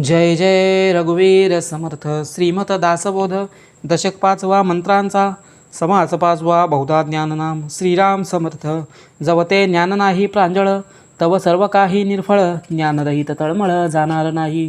जय जय रघुवीर समर्थ. श्रीमत दासबोध. दशक 5वा. मंत्रांचा समास 5वा. बहुधा ज्ञाननाम. श्रीराम समर्थ. जवते ज्ञान नाही प्रांजळ, तव सर्व काही निर्फळ. ज्ञानरहित तळमळ जाणार नाही.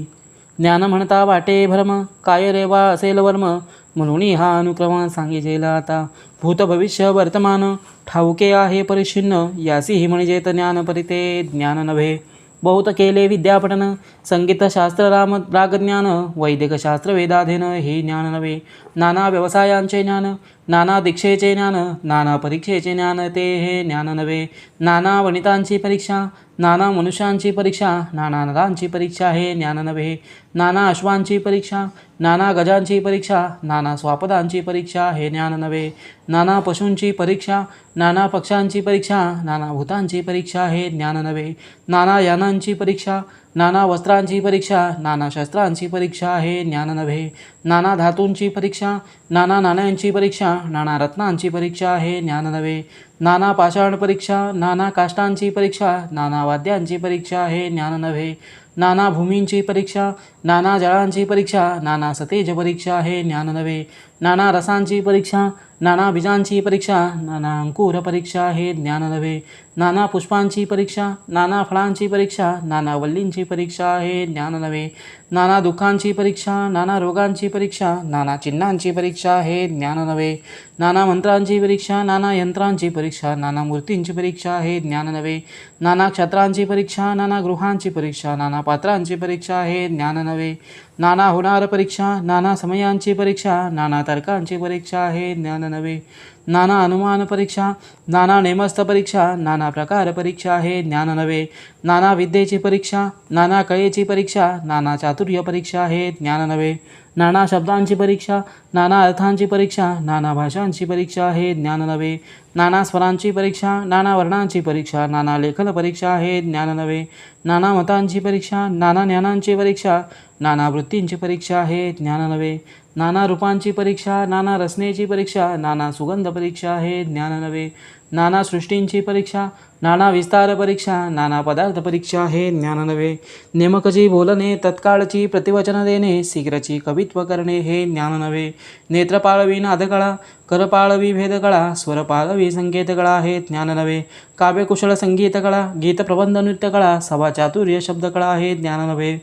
ज्ञान म्हणता वाटे भ्रम, काय रेवा असेल वर्म. म्हणून हा अनुक्रम सांगितलेला आता. भूत भविष्य वर्तमान ठाऊके आहे परिच्छिन्न. यासीही म्हणजे ज्ञान परिते ज्ञान नव्हे. बहुत केले विद्यापठन, संगीतशास्त्र रागज्ञान. वैदिकशास्त्र वेदाध्ययन हे ज्ञान नव्हे. नाना व्यवसायांचे ज्ञान, नाना दीक्षेचे ज्ञान, नाना परीक्षेचे ज्ञान ते हे ज्ञान नव्हे. नाना वनितांची परीक्षा, नाना मनुष्यांची परीक्षा, नाना नरांची परीक्षा हे ज्ञान नव्हे. नाना अश्वांची परीक्षा, नाना गजांची परीक्षा, नाना स्वापदांची परीक्षा हे ज्ञान नव्हे. नाना पशूंची परीक्षा, नाना पक्षांची परीक्षा, नाना भूतांची परीक्षा हे ज्ञान नव्हे. नाना यानांची परीक्षा, नाना वस्त्रांची परीक्षा, नाना शस्त्रांची परीक्षा हे ज्ञान नव्हे. नाना धातूंची परीक्षा, नाना नाण्यांची परीक्षा, नाना रत्नांची परीक्षा हे ज्ञान नव्हे. नाना पाषाण परीक्षा, नाना काष्टांची परीक्षा, नाना वाद्यांची परीक्षा हे ज्ञान नव्हे. नाना भूमींची परीक्षा, नाना जळांची परीक्षा, नाना सतेज परीक्षा हे ज्ञान नव्हे. नाना रसांची परीक्षा, नाना बीजांची परीक्षा, नाना अंकुर परीक्षा हे ज्ञान नव्हे. नाना पुष्पांची परीक्षा, नाना फळांची परीक्षा, नाना वल्लींची परीक्षा हे ज्ञान नव्हे. नाना दुःखांची परीक्षा, नाना रोगांची परीक्षा, नाना चिन्हांची परीक्षा हे ज्ञान नव्हे. नाना मंत्रांची परीक्षा, नाना यंत्रांची परीक्षा, नाना मूर्तींची परीक्षा हे ज्ञान नव्हे. नाना क्षत्रांची परीक्षा, नाना गृहांची परीक्षा, नाना पात्रांची परीक्षा हे ज्ञान नव्हे. नाना होणार परीक्षा, नाना समयांची परीक्षा, नाना तर्कांची परीक्षा हे ज्ञान नव्हे. नाना अनुमान परीक्षा, नाना नेमस्थ परीक्षा, नाना प्रकार परीक्षा हे ज्ञान नव्हे. नाना विद्येची परीक्षा, नाना कळेची परीक्षा, नाना चातुर्य परीक्षा हे ज्ञान नव्हे. नाना शब्दांची परीक्षा, नाना अर्थांची परीक्षा, नाना भाषांची परीक्षा हे ज्ञान नव्हे. नाना स्वरांची परीक्षा, नाना वर्णांची परीक्षा, नाना लेखन परीक्षा हे ज्ञान नव्हे. नाना मतांची परीक्षा, नाना ज्ञानांची परीक्षा, नाना वृत्तींची परीक्षा हे ज्ञान नव्हे. नाना रूपांची परीक्षा, नाना रचनेची परीक्षा, नाना सुगंध परीक्षा हे ज्ञान नव्हे. नाना सृष्टींची परीक्षा, नाना विस्तार परीक्षा, नाना पदार्थ परीक्षा हे ज्ञान नव्हे. नेमकची बोलणे, तत्काळची प्रतिवचन देणे, शीघ्रची कवित्व करणे हे ज्ञान नव्हे. नेत्रपाळवी नादकळा, करपाळवी भेदकळा, स्वरपाळवी संकेतकळा हे ज्ञान नव्हे. काव्यकुशळ संगीतकळा, गीतप्रबंध नृत्यकळा, सभाचातुर्य शब्दकळा हे ज्ञान नव्हे.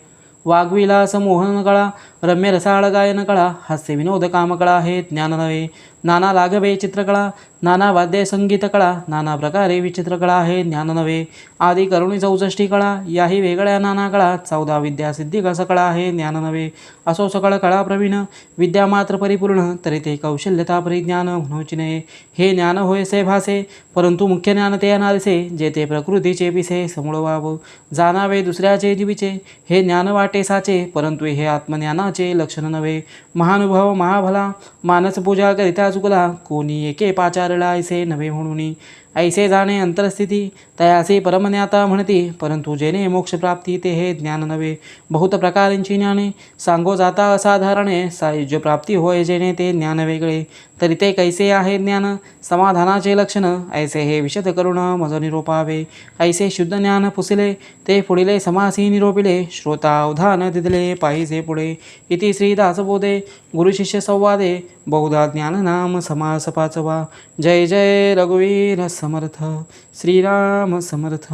वाग्विलास मोहन कळा, रम्य रसाळ गायन कळा, हास्य विनोद कामकळा हे ज्ञान नव्हे. नाना लाघवे चित्रकळा, नाना वाद्य संगीत कळा, नाना प्रकारे विचित्रकळा हे ज्ञान नव्हे. आदी करुणी 64 कळा, याही वेगळ्या नाना कळा, 14 विद्या सिद्धी सकळा हे ज्ञान नव्हे. असो सकळ कळा प्रवीण, विद्या मात्र परिपूर्ण, तरी ते कौशल्यता परिज्ञान म्हणूची नये. हे ज्ञान होयसे भासे, परंतु मुख्य ज्ञान ते अनादिसे, जे ते प्रकृतीचे पिसे समूळ व्हावं. जाणावे दुसऱ्याचे जीवीचे, हे ज्ञान वाटे साचे, परंतु हे आत्मज्ञानाचे लक्षण नव्हे. महानुभव महाभला, मानस पूजा करिता चुकला, कोणी एके पाचारला ऐसे नव्हे म्हणून. ऐसे जाणे अंतरस्थिती, तयासे परमज्ञाता म्हणती, परंतु जेणे मोक्षप्राप्ती ते हे ज्ञान नव्हे. बहुत प्रकारांची ज्ञाने, सांगो जाता असाधारणे, सायुज्य प्राप्ती होय जेणे ते ज्ञान वेगळे. तरी ते कैसे आहे ज्ञान, समाधानाचे लक्षण, ऐसे हे विशद करुण मज निरोपावे. ऐसे शुद्ध ज्ञान पुसिले, ते पुढिले समासी निरोपिले, श्रोता अवधान दिदले पाहिजे पुढे. इति श्री दासबोधे गुरुशिष्य संवादे बहुधा ज्ञाननाम समास 5वा. जय जय रघुवीर समर्थ. श्रीराम समर्थ.